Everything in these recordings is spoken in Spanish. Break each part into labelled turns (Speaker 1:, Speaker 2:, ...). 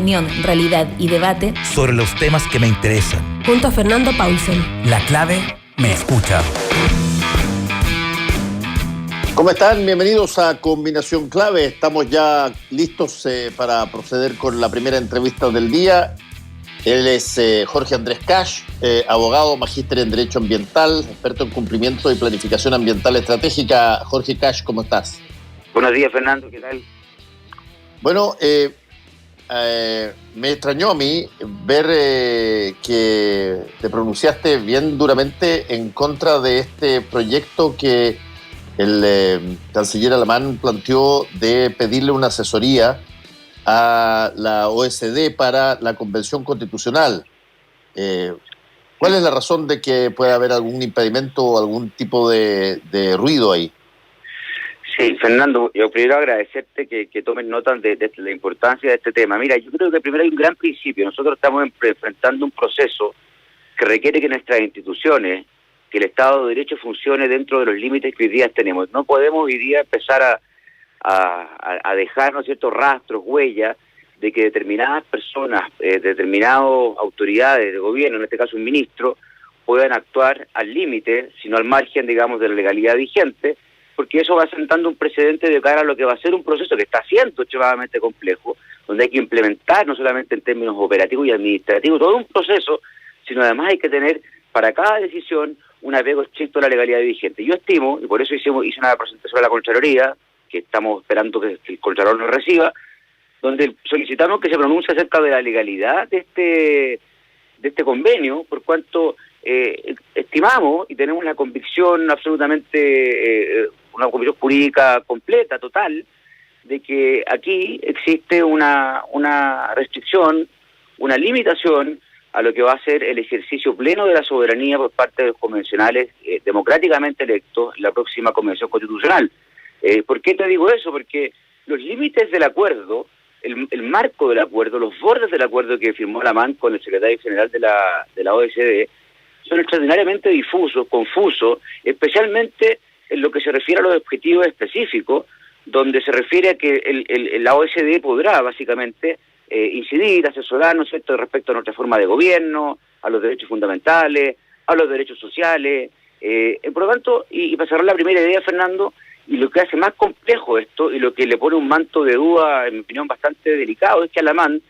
Speaker 1: Opinión, realidad y debate
Speaker 2: sobre los temas que me interesan.
Speaker 1: Junto a Fernando Paulsen.
Speaker 3: La clave me escucha.
Speaker 4: ¿Cómo están? Bienvenidos a Combinación Clave. Estamos ya listos para proceder con la primera entrevista del día. Él es Jorge Andrés Cash, abogado, magíster en Derecho Ambiental, experto en cumplimiento y planificación ambiental estratégica. Jorge Cash, ¿cómo estás?
Speaker 5: Buenos días, Fernando, ¿qué tal?
Speaker 4: Bueno, me extrañó a mí ver que te pronunciaste bien duramente en contra de este proyecto que el canciller alemán planteó de pedirle una asesoría a la OECD para la Convención Constitucional. ¿Cuál es la razón de que pueda haber algún impedimento o algún tipo de ruido ahí?
Speaker 5: Sí, Fernando, yo primero agradecerte que tomes nota de la importancia de este tema. Mira, yo creo que primero hay un gran principio. Nosotros estamos enfrentando un proceso que requiere que nuestras instituciones, que el Estado de Derecho funcione dentro de los límites que hoy día tenemos. No podemos hoy día empezar a dejar, ¿no es cierto?, rastros, huellas de que determinadas personas, determinadas autoridades de gobierno, en este caso un ministro, puedan actuar al límite, sino al margen, digamos, de la legalidad vigente, porque eso va sentando un precedente de cara a lo que va a ser un proceso que está siendo extremadamente complejo, donde hay que implementar, no solamente en términos operativos y administrativos, todo un proceso, sino además hay que tener para cada decisión un apego estricto a la legalidad vigente. Yo estimo, y por eso hice una presentación a la Contraloría, que estamos esperando que el Contralor nos reciba, donde solicitamos que se pronuncie acerca de la legalidad de este convenio, por cuanto estimamos y tenemos la convicción absolutamente, una convicción jurídica completa, total, de que aquí existe una restricción, una limitación a lo que va a ser el ejercicio pleno de la soberanía por parte de los convencionales democráticamente electos en la próxima Convención Constitucional. ¿Por qué te digo eso? Porque los límites del acuerdo, el marco del acuerdo, los bordes del acuerdo que firmó Alamán con el secretario general de la OECD son extraordinariamente difusos, confusos, especialmente en lo que se refiere a los objetivos específicos, donde se refiere a que la OECD podrá básicamente incidir, asesorar, ¿no es cierto?, respecto a nuestra forma de gobierno, a los derechos fundamentales, a los derechos sociales. Por lo tanto, y para cerrar la primera idea, Fernando, y lo que hace más complejo esto, y lo que le pone un manto de duda, en mi opinión, bastante delicado, es que Alamán,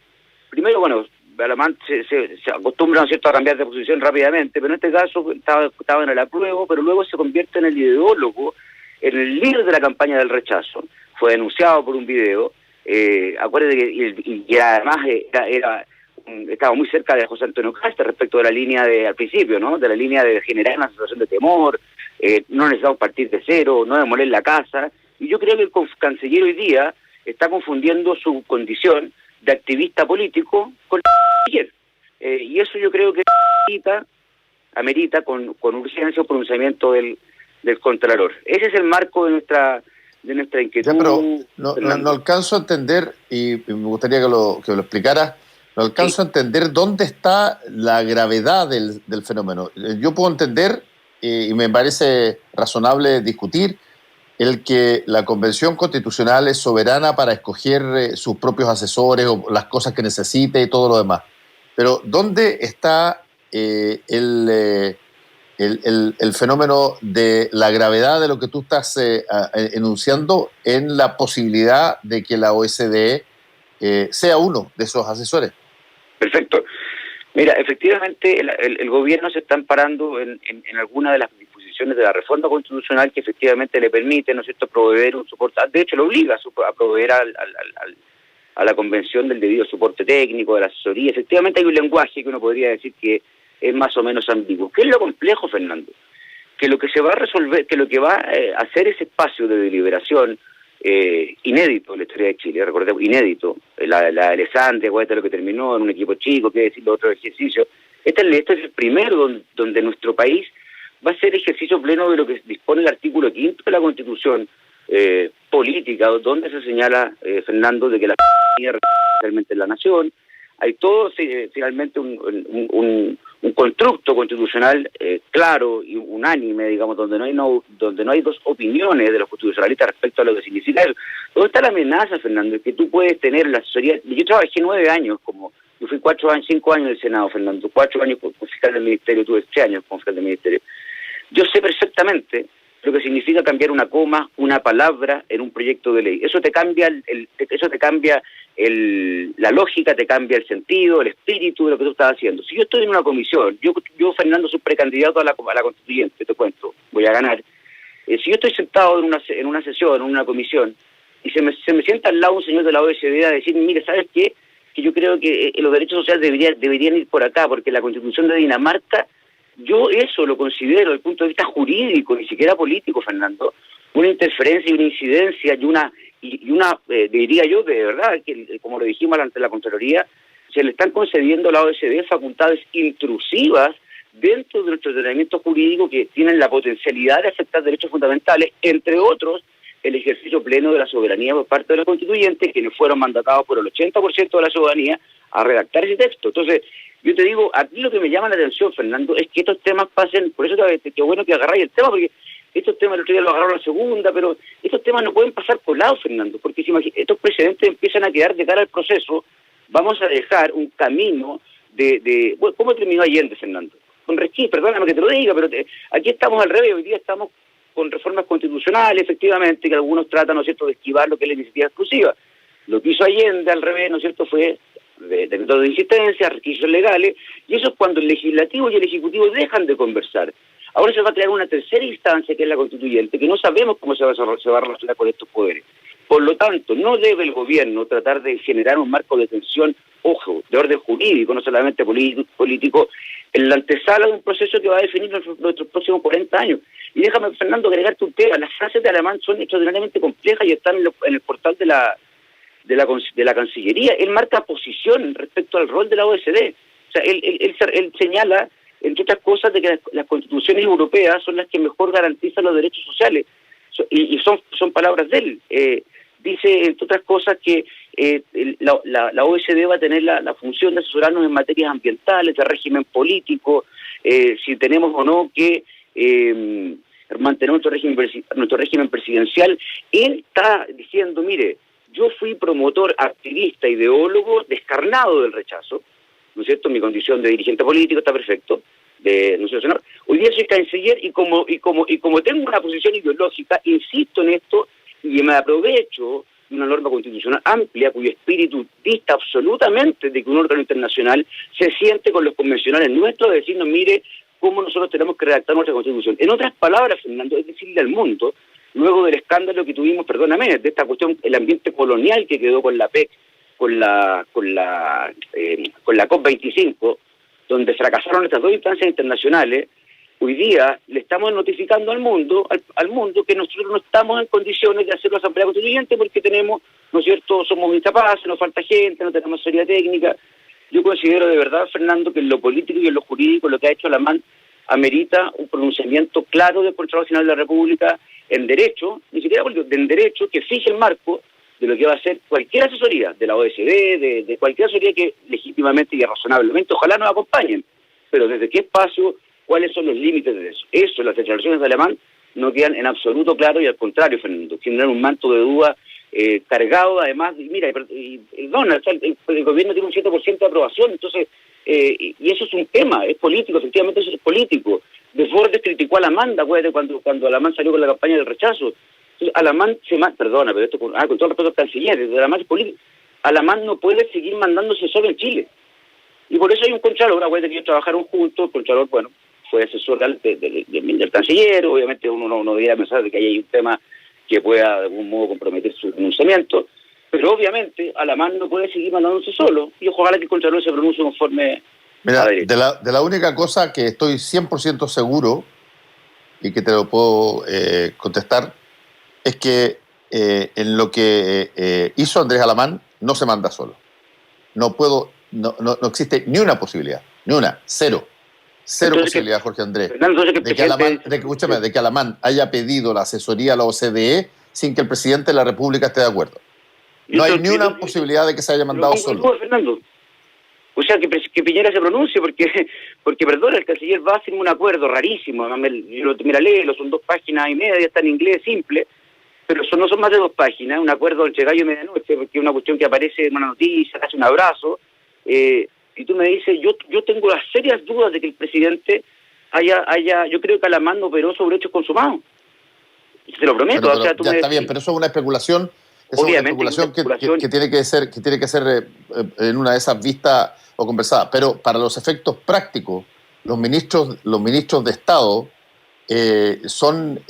Speaker 5: primero, bueno, Alamán se acostumbra, ¿no es cierto?, a cambiar de posición rápidamente, pero en este caso estaba en el apruebo, pero luego se convierte en el ideólogo, en el líder de la campaña del rechazo. Fue denunciado por un video, acuérdate que y además estaba muy cerca de José Antonio Kast respecto de la línea al principio, ¿no?, de la línea de generar una situación de temor, no necesitamos partir de cero, no demoler la casa, y yo creo que el canciller hoy día está confundiendo su condición de activista político con canciller, y eso yo creo que amerita con urgencia un pronunciamiento del Contralor. Ese es el marco de nuestra inquietud.
Speaker 4: Ya, pero no alcanzo a entender, y me gustaría que lo explicaras, no alcanzo a entender dónde está la gravedad del fenómeno. Yo puedo entender, y me parece razonable discutir, el que la Convención Constitucional es soberana para escoger sus propios asesores o las cosas que necesite y todo lo demás. Pero ¿dónde está el fenómeno de la gravedad de lo que tú estás enunciando en la posibilidad de que la OECD sea uno de esos asesores?
Speaker 5: Perfecto. Mira, efectivamente el gobierno se está amparando en alguna de las disposiciones de la reforma constitucional que efectivamente le permite, ¿no es cierto?, proveer un soporte, de hecho lo obliga a proveer a la convención del debido soporte técnico, de la asesoría. Efectivamente hay un lenguaje que uno podría decir que es más o menos ambiguo. ¿Qué es lo complejo, Fernando? Que lo que se va a resolver, que lo que va a hacer ese espacio de deliberación inédito en la historia de Chile, recordemos, inédito, la Alessandria, acuérdate lo que terminó en un equipo chico, qué decir, los otros ejercicios. Este es el primero donde nuestro país va a hacer ejercicio pleno de lo que dispone el artículo 5 de la Constitución política, donde se señala, Fernando, de que la realmente es la nación. Hay todo finalmente un constructo constitucional claro y unánime, digamos, donde no hay dos opiniones de los constitucionalistas respecto a lo que significa eso. ¿Dónde está la amenaza, Fernando? Es que tú puedes tener la asesoría. Yo trabajé 9 años, yo fui 5 años en el Senado, Fernando, 4 años como fiscal del Ministerio, tuve 3 años como fiscal del Ministerio. Yo sé perfectamente lo que significa cambiar una coma, una palabra en un proyecto de ley. Eso te cambia la lógica, te cambia el sentido, el espíritu de lo que tú estás haciendo. Si yo estoy en una comisión, yo Fernando, soy precandidato a la constituyente, te cuento, voy a ganar. Si yo estoy sentado en una sesión, en una comisión, y se me sienta al lado un señor de la OSD a decir, mire, ¿sabes qué? Que yo creo que los derechos sociales deberían ir por acá, porque la Constitución de Dinamarca, yo eso lo considero desde el punto de vista jurídico, ni siquiera político, Fernando, una interferencia y una incidencia y una diría yo, de verdad, que como lo dijimos ante la Contraloría, se le están concediendo a la OSD facultades intrusivas dentro de nuestro ordenamiento jurídico que tienen la potencialidad de afectar derechos fundamentales, entre otros, el ejercicio pleno de la soberanía por parte de los constituyentes, quienes fueron mandatados por el 80% de la ciudadanía a redactar ese texto. Entonces, yo te digo, aquí lo que me llama la atención, Fernando, es que estos temas pasen, por eso qué bueno que agarráis el tema, porque estos temas el otro día lo agarraron la segunda, pero estos temas no pueden pasar colados, Fernando, porque si estos precedentes empiezan a quedar de cara al proceso, vamos a dejar un camino bueno, ¿cómo terminó Allende, Fernando? Con resquís, perdóname que te lo diga, pero aquí estamos al revés, hoy día estamos con reformas constitucionales, efectivamente, que algunos tratan, ¿no es cierto?, de esquivar lo que es la iniciativa exclusiva. Lo que hizo Allende, al revés, ¿no es cierto?, fue decretos de insistencia, requisitos legales, y eso es cuando el legislativo y el ejecutivo dejan de conversar. Ahora se va a crear una tercera instancia, que es la constituyente, que no sabemos cómo se va a relacionar con estos poderes. Por lo tanto, no debe el gobierno tratar de generar un marco de tensión, ojo, de orden jurídico, no solamente político, en la antesala de un proceso que va a definir nuestros próximos 40 años. Y déjame, Fernando, agregarte un tema. Las frases de Alamán son extraordinariamente complejas y están en el portal de la Cancillería. Él marca posición respecto al rol de la OSD. O sea, él señala, entre otras cosas, de que las constituciones europeas son las que mejor garantizan los derechos sociales. Y son palabras de él. Dice, entre otras cosas, que la OSD va a tener la función de asesorarnos en materias ambientales, de régimen político, si tenemos o no que mantener nuestro régimen presidencial. Él está diciendo, mire, yo fui promotor, activista, ideólogo, descarnado del rechazo, ¿no es cierto? Mi condición de dirigente político está perfecto, ¿no es cierto, señor? Hoy día soy canciller y como tengo una posición ideológica, insisto en esto y me aprovecho de una norma constitucional amplia cuyo espíritu dista absolutamente de que un órgano internacional se siente con los convencionales nuestros de decirnos, mire, cómo nosotros tenemos que redactar nuestra Constitución. En otras palabras, Fernando, es decirle al mundo, luego del escándalo que tuvimos, perdóname, de esta cuestión, el ambiente colonial que quedó con la PEC, con la COP25, donde fracasaron estas dos instancias internacionales, hoy día le estamos notificando al mundo que nosotros no estamos en condiciones de hacer la Asamblea Constituyente porque tenemos, ¿no es cierto?, somos incapaces, nos falta gente, no tenemos asesoría técnica. Yo considero de verdad, Fernando, que en lo político y en lo jurídico lo que ha hecho Alamán amerita un pronunciamiento claro del Contralor General de la República en derecho, ni siquiera político, en derecho, que fije el marco de lo que va a ser cualquier asesoría, de la OSD, de cualquier asesoría que legítimamente y razonablemente, ojalá nos acompañen, pero desde qué espacio, cuáles son los límites de eso. Eso, las declaraciones de Alamán no quedan en absoluto claro y al contrario, Fernando, generan un manto de duda cargado, además, el gobierno tiene un 7% de aprobación, entonces, y eso es un tema, es político, efectivamente eso es político. Desbordes criticó a Alamán, acuérdate, cuando Alamán salió con la campaña del rechazo. Entonces, Alamán perdona, pero esto con todo el respeto al canciller, Alamán es político. Alamán no puede seguir mandándose solo en Chile. Y por eso hay un Contralor, acuérdate que ellos trabajaron juntos, el Contralor, bueno, fue asesor del canciller, obviamente uno no debería pensar de que hay un tema que pueda de algún modo comprometer su pronunciamiento, pero obviamente Alamán no puede seguir mandándose solo, y ojalá que el Contralor se pronuncie conforme
Speaker 4: Mira,
Speaker 5: a derecho.
Speaker 4: de la única cosa que estoy 100% seguro, y que te lo puedo contestar, es que en lo que hizo Andrés Alamán no se manda solo. No existe ni una posibilidad, ni una, cero entonces, posibilidad, Jorge Andrés,
Speaker 5: Fernando,
Speaker 4: de que Alamán haya pedido la asesoría a la OCDE sin que el presidente de la República esté de acuerdo. No hay ni una posibilidad de que se haya mandado solo.
Speaker 5: Fernando, O sea, que Piñera se pronuncie, porque perdón, el canciller va a hacer un acuerdo rarísimo. Además, mira, léelo, son 2 páginas y media, está en inglés simple, pero no son más de 2 páginas, un acuerdo entre gallo y medianoche, porque es una cuestión que aparece en una noticia, hace un abrazo, y tú me dices, yo tengo las serias dudas de que el presidente haya, yo creo que Alamán no operó sobre hechos consumados. Te lo prometo.
Speaker 4: Pero
Speaker 5: o sea, tú
Speaker 4: ya
Speaker 5: me
Speaker 4: está
Speaker 5: decís,
Speaker 4: bien, pero eso es una especulación. Eso
Speaker 5: obviamente,
Speaker 4: es una
Speaker 5: una
Speaker 4: especulación que tiene que ser en una de esas vistas o conversadas. Pero para los efectos prácticos, los ministros de Estado son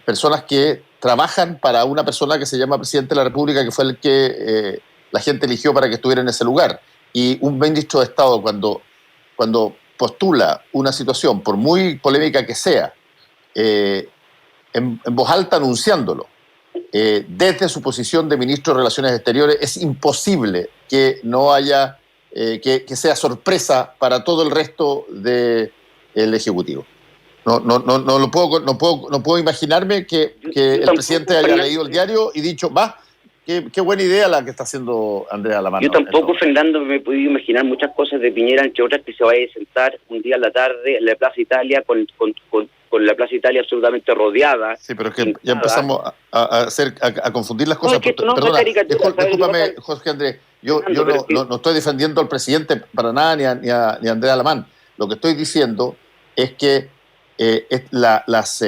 Speaker 4: personas que trabajan para una persona que se llama presidente de la República, que fue el que la gente eligió para que estuviera en ese lugar. Y un ministro de Estado, cuando postula una situación, por muy polémica que sea, en voz alta anunciándolo, desde su posición de ministro de Relaciones Exteriores, es imposible que no haya, que sea sorpresa para todo el resto del Ejecutivo. No puedo imaginarme que el presidente haya leído el diario y dicho, qué buena idea la que está haciendo Andrea Alamán.
Speaker 5: Yo tampoco, Fernando, me he podido imaginar muchas cosas de Piñera, entre otras que se vaya a sentar un día en la tarde en la Plaza Italia con la Plaza Italia absolutamente rodeada.
Speaker 4: Sí, pero es que ya empezamos a confundir las cosas.
Speaker 5: No, es que esto no es
Speaker 4: Perdona,
Speaker 5: caricatura,
Speaker 4: discúlpame, Jorge Andrés, yo no estoy defendiendo al presidente para nada ni a Andrea Alamán. Lo que estoy diciendo es que las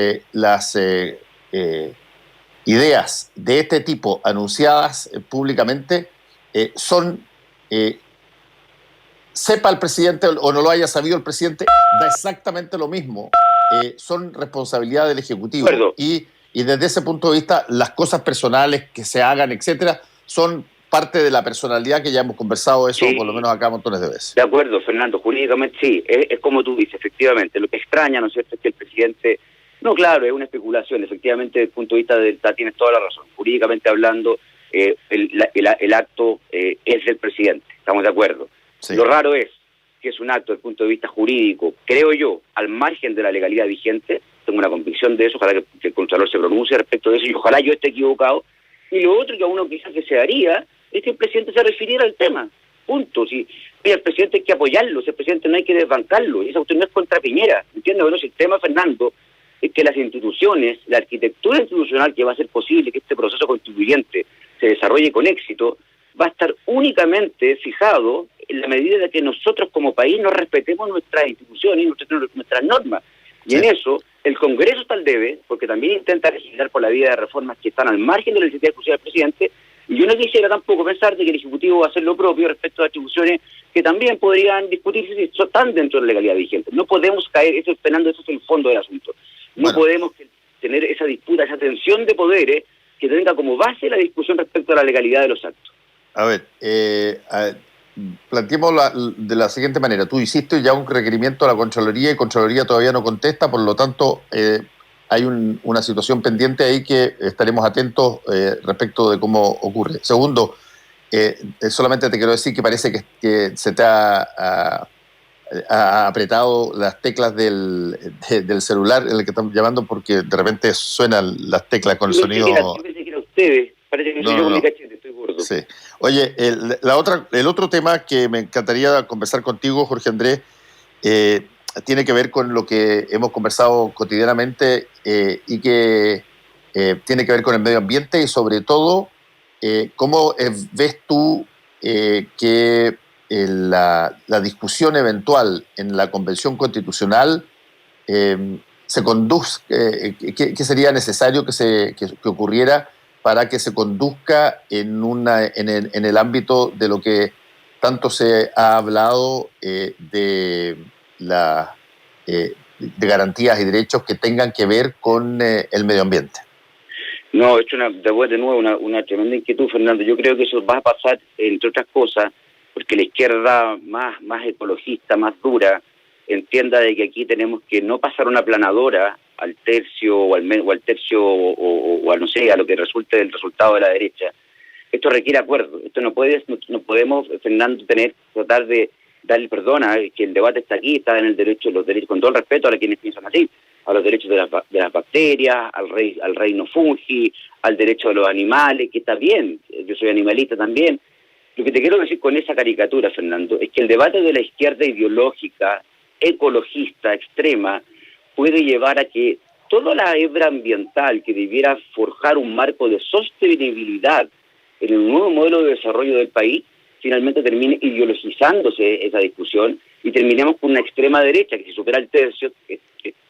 Speaker 4: ideas de este tipo anunciadas públicamente son, sepa el presidente o no lo haya sabido el presidente, da exactamente lo mismo. Son responsabilidad del Ejecutivo. Y desde ese punto de vista, las cosas personales que se hagan, etcétera, son parte de la personalidad, que ya hemos conversado eso, sí, por lo menos acá montones de veces.
Speaker 5: De acuerdo, Fernando, jurídicamente sí, es como tú dices, efectivamente. Lo que extraña, ¿no es cierto?, es que el presidente... No, claro, es una especulación, efectivamente, desde el punto de vista de tienes toda la razón. Jurídicamente hablando, el acto es del presidente, estamos de acuerdo. Sí. Lo raro es que es un acto desde el punto de vista jurídico, creo yo, al margen de la legalidad vigente. Tengo una convicción de eso, ojalá que el Contralor se pronuncie respecto de eso, y ojalá yo esté equivocado. Y lo otro que a uno quizás desearía es que el presidente se refiriera al tema, punto. Si el presidente hay que apoyarlo, si el presidente no hay que desbancarlo, y esa cuestión no es contra Piñera, ¿entiendes? Bueno, si el tema, Fernando, es que las instituciones, la arquitectura institucional que va a hacer posible que este proceso constituyente se desarrolle con éxito, va a estar únicamente fijado en la medida de que nosotros como país no respetemos nuestras instituciones y nuestras normas. Y sí, en eso, el Congreso está al debe, porque también intenta legislar por la vía de reformas que están al margen de la necesidad exclusiva del presidente, y yo no quisiera tampoco pensar de que el Ejecutivo va a hacer lo propio respecto a atribuciones que también podrían discutirse si están dentro de la legalidad vigente. No podemos caer, eso es el fondo del asunto. No podemos tener esa disputa, esa tensión de poderes que tenga como base la discusión respecto a la legalidad de los actos.
Speaker 4: A ver, planteemos de la siguiente manera. Tú hiciste ya un requerimiento a la Contraloría y Contraloría todavía no contesta, por lo tanto hay una situación pendiente ahí que estaremos atentos respecto de cómo ocurre. Segundo, solamente te quiero decir que parece que se te ha apretado las teclas del celular en el que estamos llamando, porque de repente suenan las teclas con el sonido...
Speaker 5: Yo pensé que era ustedes, parece que soy yo con mi cachete, estoy gordo.
Speaker 4: Sí. Oye, el otro tema que me encantaría conversar contigo, Jorge Andrés, tiene que ver con lo que hemos conversado cotidianamente y que tiene que ver con el medio ambiente y sobre todo, ¿cómo ves tú que la discusión eventual en la Convención Constitucional se conduzca, qué sería necesario que ocurriera para que se conduzca en el ámbito de lo que tanto se ha hablado de garantías y derechos que tengan que ver con el medio ambiente?
Speaker 5: No, he hecho de nuevo una tremenda inquietud, Fernando. Yo creo que eso va a pasar, entre otras cosas, porque la izquierda más ecologista, más dura, entienda de que aquí tenemos que no pasar una planadora al tercio o al tercio o a no sé, a lo que resulte del resultado de la derecha. Esto requiere acuerdo. Esto no podemos, Fernando, tratar de darle perdón a que el debate está aquí, está en los derechos, con todo el respeto a quienes piensan así, a los derechos de las bacterias, al reino fungi, al derecho de los animales, que está bien, yo soy animalista también, Lo que te quiero decir con esa caricatura, Fernando, es que el debate de la izquierda ideológica, ecologista, extrema, puede llevar a que toda la hebra ambiental que debiera forjar un marco de sostenibilidad en el nuevo modelo de desarrollo del país, finalmente termine ideologizándose esa discusión y terminemos con una extrema derecha que, si supera el tercio, que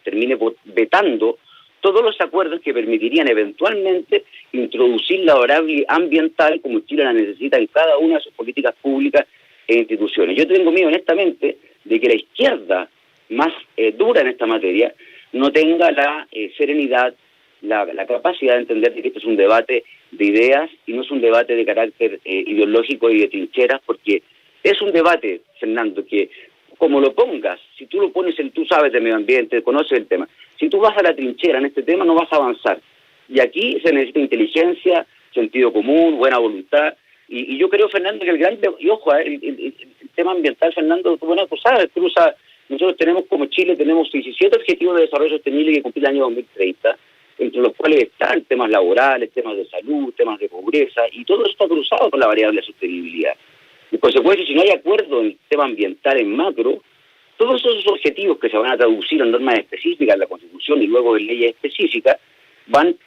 Speaker 5: termine vetando todos los acuerdos que permitirían eventualmente introducir la variable ambiental como Chile la necesita en cada una de sus políticas públicas e instituciones. Yo tengo miedo, honestamente, de que la izquierda más dura en esta materia no tenga la serenidad, la capacidad de entender que esto es un debate de ideas y no es un debate de carácter ideológico y de trincheras, porque es un debate, Fernando, que como lo pongas, si tú lo pones tú sabes de medio ambiente, conoces el tema, si tú vas a la trinchera en este tema no vas a avanzar. Y aquí se necesita inteligencia, sentido común, buena voluntad, y yo creo, Fernando, que y ojo, el tema ambiental, Fernando, bueno, tú sabes, nosotros tenemos como Chile, tenemos 17 objetivos de desarrollo sostenible que cumplir el año 2030, entre los cuales están temas laborales, temas de salud, temas de pobreza, y todo eso está cruzado con la variable de sostenibilidad. En consecuencia, si no hay acuerdo en el tema ambiental en macro, todos esos objetivos que se van a traducir en normas específicas en la Constitución y luego en leyes específicas,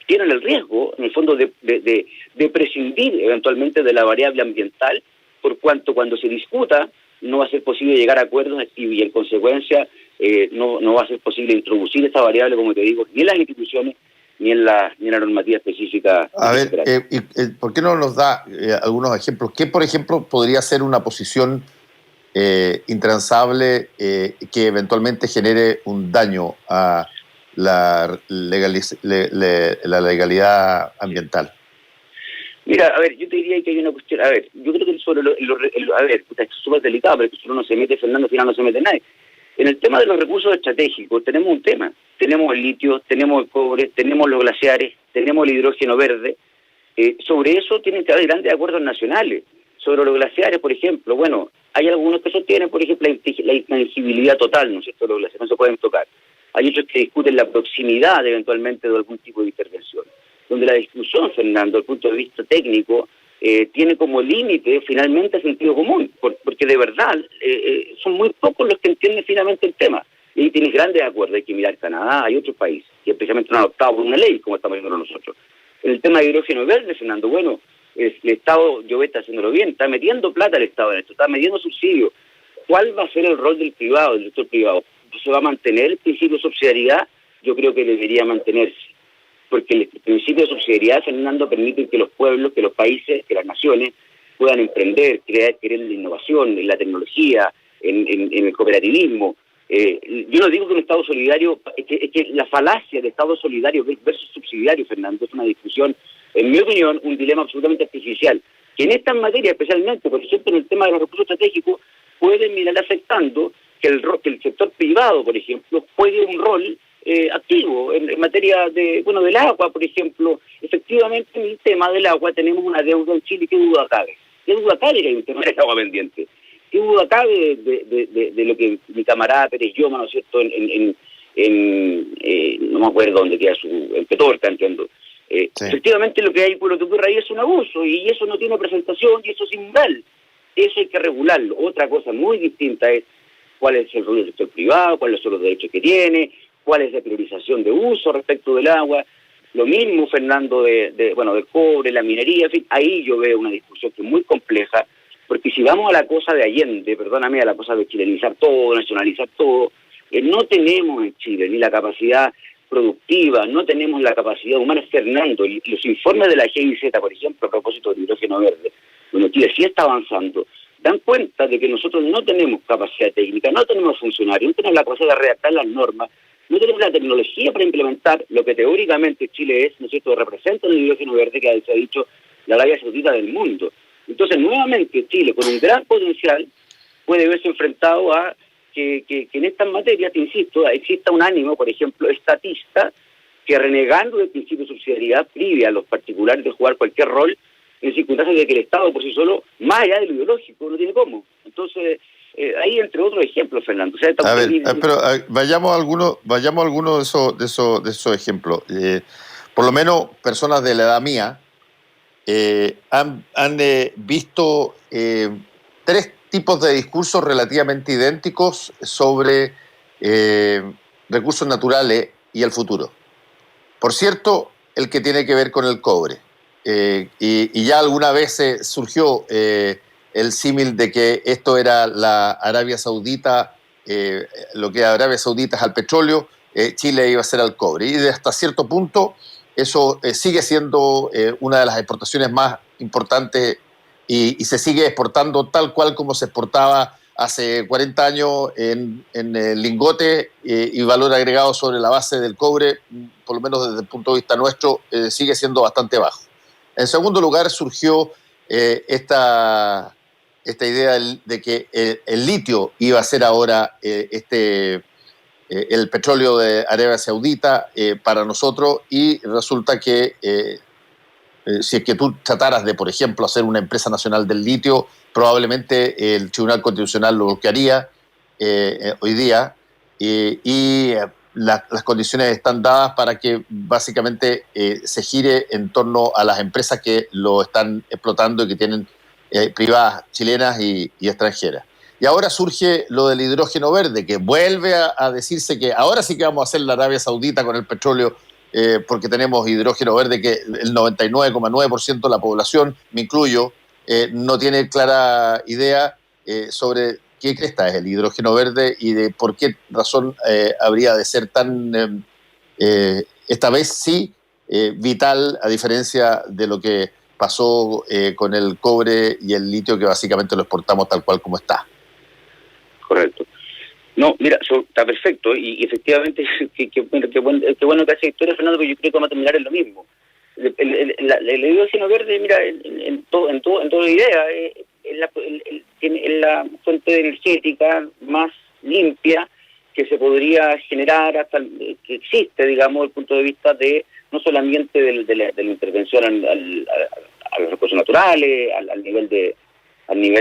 Speaker 5: tienen el riesgo, en el fondo, de prescindir eventualmente de la variable ambiental, por cuanto cuando se discuta no va a ser posible llegar a acuerdos y en consecuencia no va a ser posible introducir esta variable, como te digo, ni en las instituciones ni en la normativa específica.
Speaker 4: A ver, ¿por qué no nos da algunos ejemplos? ¿Qué, por ejemplo, podría ser una posición intransable que eventualmente genere un daño a la legalidad ambiental?
Speaker 5: Mira, a ver, yo te diría que hay una cuestión, a ver, yo creo que sobre es súper delicado, porque si uno no se mete, Fernando, al final no se mete nadie. En el tema de los recursos estratégicos tenemos un tema, tenemos el litio, tenemos el cobre, tenemos los glaciares, tenemos el hidrógeno verde. Sobre eso tienen que haber grandes acuerdos nacionales. Sobre los glaciares, por ejemplo, bueno, hay algunos que sostienen, por ejemplo, la intangibilidad total, ¿no es cierto?, los glaciares no se pueden tocar. Hay otros que discuten la proximidad eventualmente de algún tipo de intervención, donde la discusión, Fernando, desde el punto de vista técnico, tiene como límite finalmente el sentido común, porque de verdad son muy pocos los que entienden finalmente el tema. Y tienes grandes acuerdos, hay que mirar Canadá, hay otros países, que especialmente no han adoptado por una ley, como estamos viendo nosotros. En el tema de hidrógeno verde, Fernando, bueno, el Estado, yo está haciéndolo bien, está metiendo plata el Estado en esto, está metiendo subsidios. ¿Cuál va a ser el rol del privado, del sector privado? ¿Se va a mantener el principio de subsidiariedad? Yo creo que debería mantenerse, porque el principio de subsidiariedad, Fernando, permite que los pueblos, que los países, que las naciones puedan emprender, creer en la innovación, en la tecnología, en el cooperativismo. Yo no digo que un Estado solidario, es que la falacia de Estado solidario versus subsidiario, Fernando, es una discusión, en mi opinión, un dilema absolutamente artificial, que en estas materias, especialmente, por ejemplo, en el tema de los recursos estratégicos, pueden mirar afectando que el sector privado, por ejemplo, juegue un rol activo en materia del agua, por ejemplo. Efectivamente, en el tema del agua tenemos una deuda en Chile. ¿Qué duda cabe? ¿Qué duda cabe que hay un tema del agua pendiente? ¿Qué duda cabe de lo que mi camarada Pérez Lloma, ¿no es cierto?, no me acuerdo dónde queda en Petorca, entiendo. Sí. Efectivamente, lo que ocurre ahí es un abuso, y eso no tiene presentación, y eso es inmoral. Eso hay que regularlo. Otra cosa muy distinta es cuál es el rol del sector privado, cuáles son los derechos que tiene, cuál es la priorización de uso respecto del agua. Lo mismo, Fernando, del cobre, la minería, en fin, ahí yo veo una discusión que es muy compleja, porque si vamos a la cosa de Allende, perdóname, a la cosa de chilenizar todo, nacionalizar todo, no tenemos en Chile ni la capacidad productiva, no tenemos la capacidad humana. Fernando, los informes de la GIZ, por ejemplo, a propósito del hidrógeno verde, donde Chile sí está avanzando, dan cuenta de que nosotros no tenemos capacidad técnica, no tenemos funcionarios, no tenemos la capacidad de redactar las normas, no tenemos la tecnología para implementar lo que teóricamente Chile es, ¿no es cierto?, representa el hidrógeno verde, que se ha dicho la Arabia Saudita del mundo. Entonces, nuevamente, Chile, con un gran potencial, puede verse enfrentado a que en estas materias, te insisto, exista un ánimo, por ejemplo, estatista, que renegando del principio de subsidiariedad prive a los particulares de jugar cualquier rol en circunstancias de que el Estado por sí solo, más allá de lo ideológico, no tiene cómo. Entonces, ahí entre otros ejemplos, Fernando. O sea,
Speaker 4: vayamos a algunos de esos ejemplos. Por lo menos personas de la edad mía han visto tres tipos de discursos relativamente idénticos sobre recursos naturales y el futuro. Por cierto, el que tiene que ver con el cobre. Y ya alguna vez surgió el símil de que esto era la Arabia Saudita, lo que Arabia Saudita es al petróleo, Chile iba a ser al cobre. Y hasta cierto punto eso sigue siendo una de las exportaciones más importantes y se sigue exportando tal cual como se exportaba hace 40 años en lingote y valor agregado sobre la base del cobre, por lo menos desde el punto de vista nuestro, sigue siendo bastante bajo. En segundo lugar surgió esta idea de que el litio iba a ser ahora el petróleo de Arabia Saudita para nosotros, y resulta que si es que tú trataras de, por ejemplo, hacer una empresa nacional del litio, probablemente el Tribunal Constitucional lo bloquearía hoy día, las condiciones están dadas para que básicamente se gire en torno a las empresas que lo están explotando y que tienen privadas chilenas y extranjeras. Y ahora surge lo del hidrógeno verde, que vuelve a decirse que ahora sí que vamos a hacer la Arabia Saudita con el petróleo, porque tenemos hidrógeno verde que el 99,9% de la población, me incluyo, no tiene clara idea sobre qué cresta es el hidrógeno verde y de por qué razón habría de ser tan, esta vez sí, vital, a diferencia de lo que pasó con el cobre y el litio, que básicamente lo exportamos tal cual como está.
Speaker 5: Correcto. No, mira, está perfecto y efectivamente qué bueno que hace historia, Fernando, porque yo creo que vamos a terminar en lo mismo. El hidrógeno verde, mira, en toda la idea, es la fuente energética más limpia que se podría generar, que existe, digamos, desde el punto de vista de no solamente de la intervención a los recursos naturales, al nivel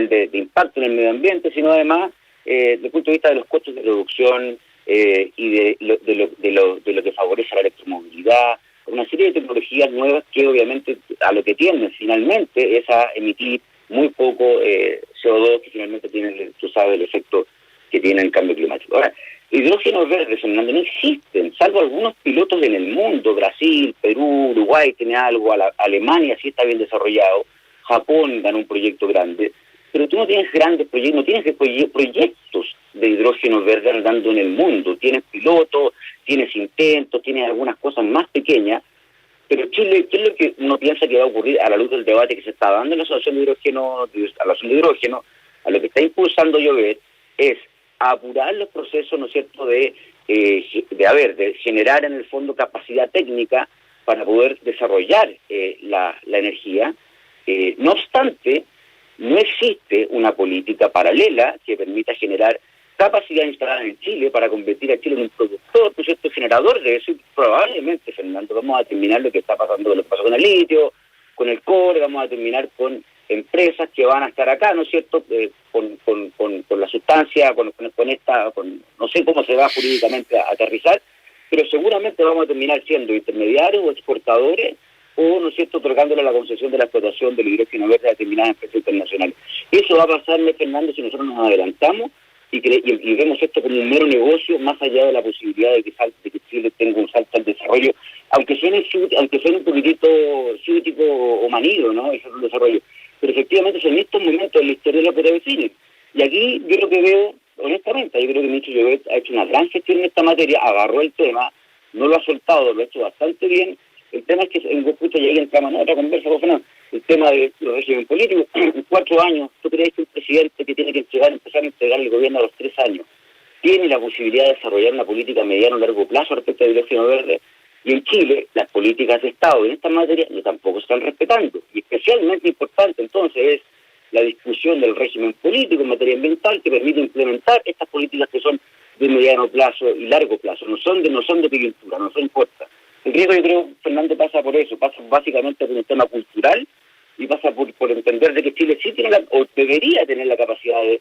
Speaker 5: de impacto en el medio ambiente, sino además desde el punto de vista de los costos de producción y de lo que favorece la electromovilidad, una serie de tecnologías nuevas que obviamente a lo que tienden finalmente es a emitir muy poco CO2, que finalmente tiene, tú sabes, el efecto que tiene el cambio climático. Ahora, hidrógenos verdes, Fernando, no existen, salvo algunos pilotos en el mundo. Brasil, Perú, Uruguay tiene algo, Alemania sí está bien desarrollado, Japón ganó un proyecto grande, pero tú no tienes grandes proyectos, no tienes proyectos de hidrógeno verde andando en el mundo. Tienes pilotos, tienes intentos, tienes algunas cosas más pequeñas, pero Chile, ¿qué es lo que uno piensa que va a ocurrir a la luz del debate que se está dando en la Asociación de Hidrógeno? A lo que está impulsando Llobet es apurar los procesos, ¿no es cierto?, de generar en el fondo capacidad técnica para poder desarrollar la energía. No obstante, no existe una política paralela que permita generar capacidad instalada en Chile para convertir a Chile en un productor, ¿no es cierto?, generador de eso. Y probablemente, Fernando, vamos a terminar lo que está pasando, lo que pasó con el litio, con el cobre, vamos a terminar con empresas que van a estar acá, ¿no es cierto?, con la sustancia, no sé cómo se va jurídicamente a aterrizar, pero seguramente vamos a terminar siendo intermediarios o exportadores, o, ¿no es cierto?, otorgándole la concesión de la explotación del hidrógeno verde a determinadas empresas internacionales. Eso va a pasar, Fernando, si nosotros nos adelantamos y vemos esto como un mero negocio, más allá de la posibilidad de que Chile tenga un salto al desarrollo, aunque suene un poquitito ciútico o manido, ¿no?, ese es un desarrollo. Pero efectivamente en estos momentos en la historia de la puede definir. Y aquí yo lo que veo, honestamente, yo creo que el ministro Llobet ha hecho una gran gestión en esta materia, agarró el tema, no lo ha soltado, lo ha hecho bastante bien. El tema es que en Guapucha ya entramos en otra conversa, Fernando, el tema de los régimen políticos. En 4 años, ¿tú crees que un presidente que tiene que empezar a entregar el gobierno a los 3 años tiene la posibilidad de desarrollar una política a mediano o largo plazo respecto al hidrógeno verde? Y en Chile, las políticas de Estado en esta materia tampoco se están respetando. Y especialmente importante, entonces, es la discusión del régimen político en materia ambiental que permite implementar estas políticas que son de mediano plazo y largo plazo. No son de coyuntura, no son cortas. El riesgo, yo creo, Fernando, pasa por eso, pasa básicamente por un tema cultural y pasa por entender de que Chile sí tiene o debería tener la capacidad de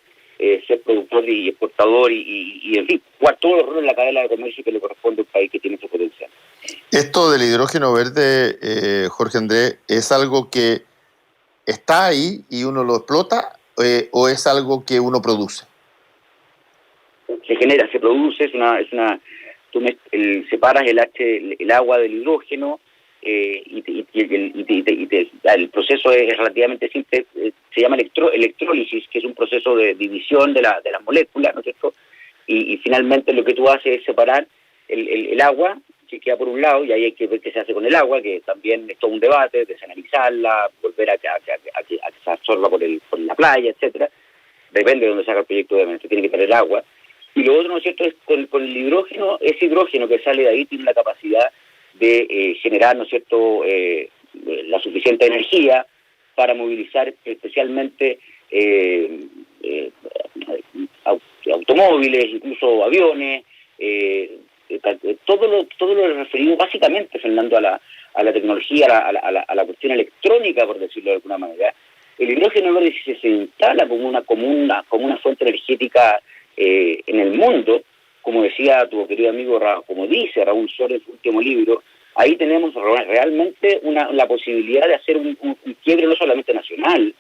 Speaker 5: ser productor y exportador y en fin, jugar todos los roles en la cadena de comercio que le corresponde a un país que tiene ese potencial.
Speaker 4: Esto del hidrógeno verde, Jorge Andrés, es algo que ¿está ahí y uno lo explota o es algo que uno produce?
Speaker 5: Se genera, se produce, separas el agua del hidrógeno el proceso es relativamente simple, se llama electrólisis, que es un proceso de división de las moléculas, ¿no es cierto? Y finalmente lo que tú haces es separar el agua, que queda por un lado, y ahí hay que ver qué se hace con el agua, que también es todo un debate, desanalizarla, volver a que se absorba por la playa, etcétera. Depende de dónde salga el proyecto, obviamente, tiene que tener agua. Y lo otro, ¿no es cierto?, es con el hidrógeno, ese hidrógeno que sale de ahí tiene la capacidad de generar, ¿no es cierto?, la suficiente energía para movilizar especialmente automóviles, incluso aviones, todo lo referido básicamente, Fernando, a la tecnología, a la cuestión electrónica, por decirlo de alguna manera. El hidrógeno se instala como una fuente energética en el mundo, como decía tu querido amigo, como dice Raúl Soler en su último libro. Ahí tenemos realmente la posibilidad de hacer un quiebre no solamente nacional,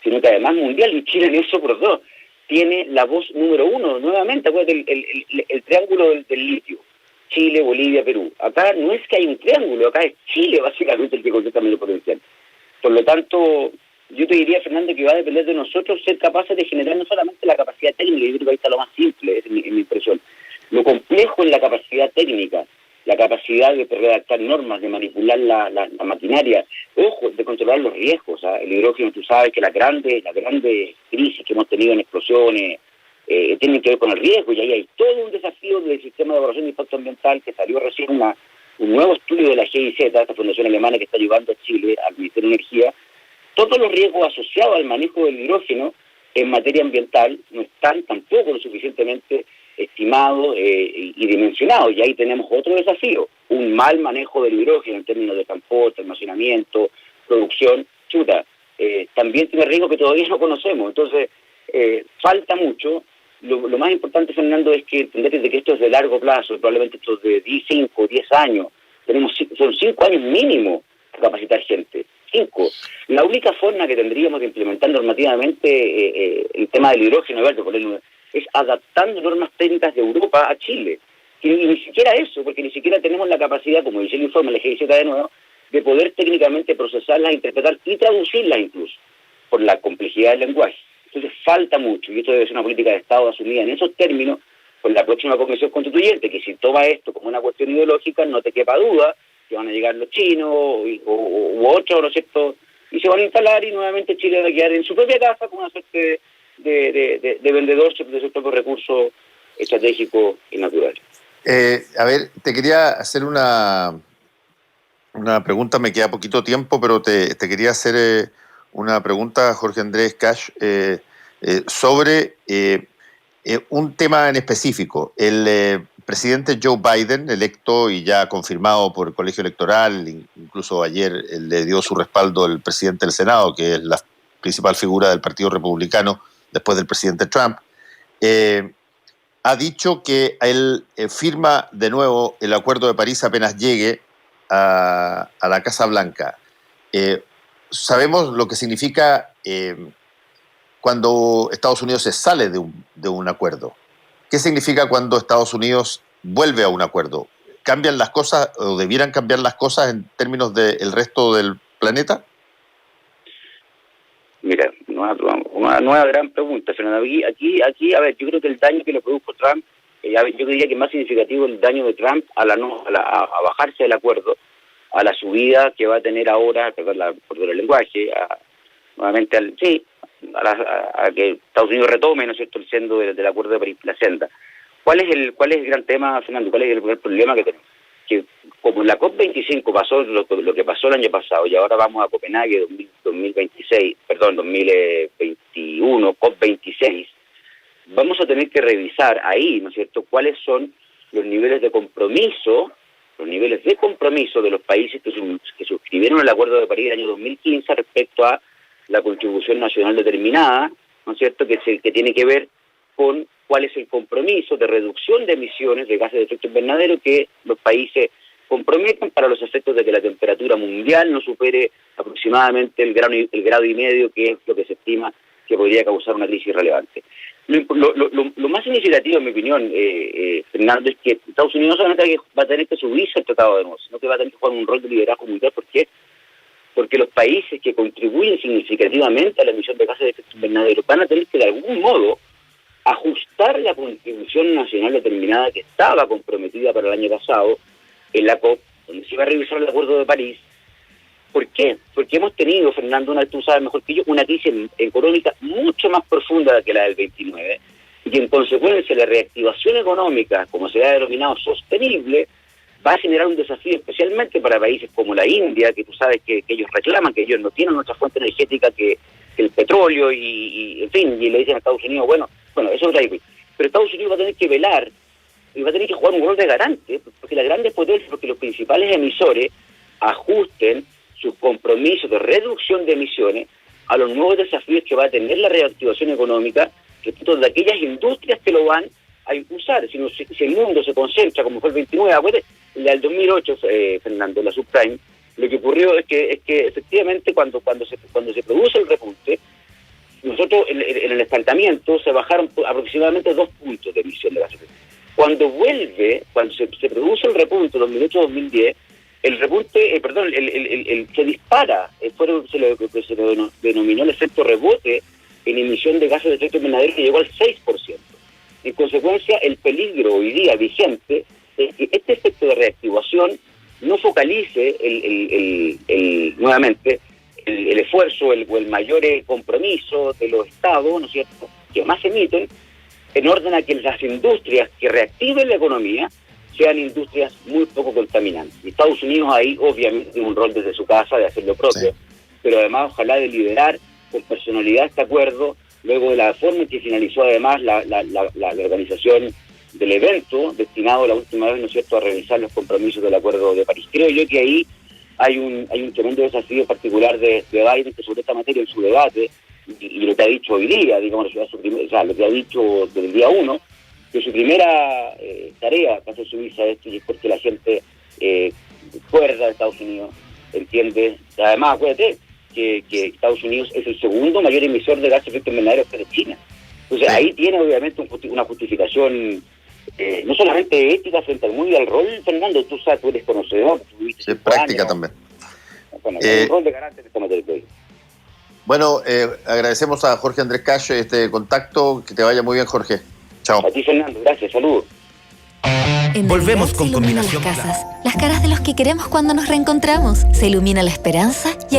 Speaker 5: sino que además mundial, y Chile en eso por dos tiene la voz número uno, nuevamente, acuérdate, el triángulo del litio, Chile, Bolivia, Perú. Acá no es que hay un triángulo, acá es Chile básicamente el que concentra el potencial. Por lo tanto, yo te diría, Fernando, que va a depender de nosotros ser capaces de generar no solamente la capacidad técnica, yo creo que ahí está lo más simple, es mi impresión. Lo complejo es la capacidad técnica, la capacidad de redactar normas, de manipular la maquinaria, ojo, de controlar los riesgos. El hidrógeno, tú sabes que las grandes crisis que hemos tenido en explosiones tienen que ver con el riesgo, y ahí hay todo un desafío del sistema de evaluación de impacto ambiental, que salió recién un nuevo estudio de la GIZ, esta fundación alemana que está ayudando a Chile, al Ministerio de Energía. Todos los riesgos asociados al manejo del hidrógeno en materia ambiental no están tampoco lo suficientemente estimados y dimensionados. Y ahí tenemos otro desafío, un mal manejo del hidrógeno en términos de transporte, almacenamiento, producción. También tiene riesgos que todavía no conocemos. Entonces, falta mucho. Lo más importante, Fernando, es que entender que esto es de largo plazo, probablemente esto es de 5 o 10 años. Son 5 años mínimo para capacitar gente. 5. La única forma que tendríamos de implementar normativamente el tema del hidrógeno verde, es adaptando normas técnicas de Europa a Chile. Y ni siquiera eso, porque ni siquiera tenemos la capacidad, como dice el informe de la GIZ de nuevo, de poder técnicamente procesarlas, interpretar y traducirlas incluso, por la complejidad del lenguaje. Entonces falta mucho, y esto debe ser una política de Estado asumida en esos términos por la próxima Convención Constituyente, que si toma esto como una cuestión ideológica, no te quepa duda que van a llegar los chinos u otros, ¿no es cierto?, y se van a instalar, y nuevamente Chile va a quedar en su propia casa como una suerte de vendedor de sus propios recursos estratégicos y naturales.
Speaker 4: A ver, te quería hacer una pregunta, me queda poquito tiempo, pero te quería hacer una pregunta, Jorge Andrés Cash, sobre un tema en específico. El presidente Joe Biden, electo y ya confirmado por el Colegio Electoral, incluso ayer le dio su respaldo el presidente del Senado, que es la principal figura del Partido Republicano después del presidente Trump, ha dicho que él firma de nuevo el Acuerdo de París apenas llegue a la Casa Blanca. Sabemos lo que significa cuando Estados Unidos se sale de un acuerdo. ¿Qué significa cuando Estados Unidos vuelve a un acuerdo? ¿Cambian las cosas o debieran cambiar las cosas en términos del resto del planeta?
Speaker 5: Mira, una nueva gran pregunta, Fernando. Aquí, a ver, yo creo que el daño que le produjo Trump, yo diría que más significativo el daño de Trump a bajarse del acuerdo, a la subida que va a tener ahora, perdón el lenguaje, nuevamente a que Estados Unidos retome, ¿no es cierto?, el sendo del Acuerdo de París, la senda. ¿Cuál es el gran tema, Fernando? ¿Cuál es el problema que tenemos? Que como la COP25 pasó lo que pasó el año pasado, y ahora vamos a Copenhague 2021, COP26, vamos a tener que revisar ahí, ¿no es cierto?, cuáles son los niveles de compromiso de los países que suscribieron el Acuerdo de París del año 2015 respecto a la contribución nacional determinada, ¿no es cierto?, que tiene que ver con cuál es el compromiso de reducción de emisiones de gases de efecto invernadero que los países comprometen para los efectos de que la temperatura mundial no supere aproximadamente el grado y medio, que es lo que se estima que podría causar una crisis relevante. Lo más significativo, en mi opinión, Fernando, es que Estados Unidos no solamente va a tener que subirse al Tratado de Nuevo, sino que va a tener que jugar un rol de liderazgo mundial. ¿Por qué? Porque los países que contribuyen significativamente a la emisión de gases de efecto invernadero van a tener que, de algún modo, ajustar la contribución nacional determinada que estaba comprometida para el año pasado en la COP, donde se iba a revisar el Acuerdo de París. ¿Por qué? Porque hemos tenido, Fernando, tú sabes mejor que yo, una crisis económica mucho más profunda que la del 29, y en consecuencia la reactivación económica, como se ha denominado sostenible, va a generar un desafío especialmente para países como la India, que tú sabes que ellos reclaman que ellos no tienen otra fuente energética que el petróleo y en fin, y le dicen a Estados Unidos, bueno, eso es otra cosa. Pero Estados Unidos va a tener que velar y va a tener que jugar un rol de garante, porque las grandes potencias, porque los principales emisores ajusten sus compromisos de reducción de emisiones a los nuevos desafíos que va a tener la reactivación económica respecto de aquellas industrias que lo van a impulsar. Si el mundo se concentra, como fue el 29, acuérdate, la del 2008, Fernando, la subprime, lo que ocurrió es que efectivamente cuando se produce el repunte, nosotros en el estancamiento se bajaron aproximadamente 2 puntos de emisión de gases. Cuando se produce el repunte 2008-2010, el repunte, se dispara, se lo denominó el efecto rebote en emisión de gases de efecto invernadero, que llegó al 6%. En consecuencia, el peligro hoy día vigente es que este efecto de reactivación no focalice nuevamente el esfuerzo o el mayor compromiso de los estados, ¿no es cierto?, que más emiten, en orden a que las industrias que reactiven la economía sean industrias muy poco contaminantes. Y Estados Unidos ahí obviamente tiene un rol desde su casa de hacer lo propio, sí, pero además ojalá de liderar con personalidad este acuerdo, luego de la forma en que finalizó además la organización del evento destinado la última vez, ¿no es cierto?, a revisar los compromisos del Acuerdo de París. Creo yo que ahí hay un tremendo desafío particular de Biden, que sobre esta materia en su debate, y lo que ha dicho hoy día, digamos, lo que ha dicho desde el día 1, que su primera tarea va a ser subirse a esto, y es porque la gente fuera de Estados Unidos entiende. Además, acuérdate que Estados Unidos es el segundo mayor emisor de gases de efecto invernadero después de China. Entonces, ahí tiene obviamente una justificación no solamente ética frente al mundo y al rol, Fernando, tú sabes, tú eres conocedor, tú viviste
Speaker 4: sí, práctica años. También.
Speaker 5: Bueno, un rol de garante de esta materia.
Speaker 4: Bueno, agradecemos a Jorge Andrés Cacho este contacto, que te vaya muy bien, Jorge. Chao.
Speaker 5: A ti, Fernando, gracias, saludos.
Speaker 2: Volvemos con Combinación
Speaker 1: Las casas, las caras de los que queremos cuando nos reencontramos. Se ilumina la esperanza y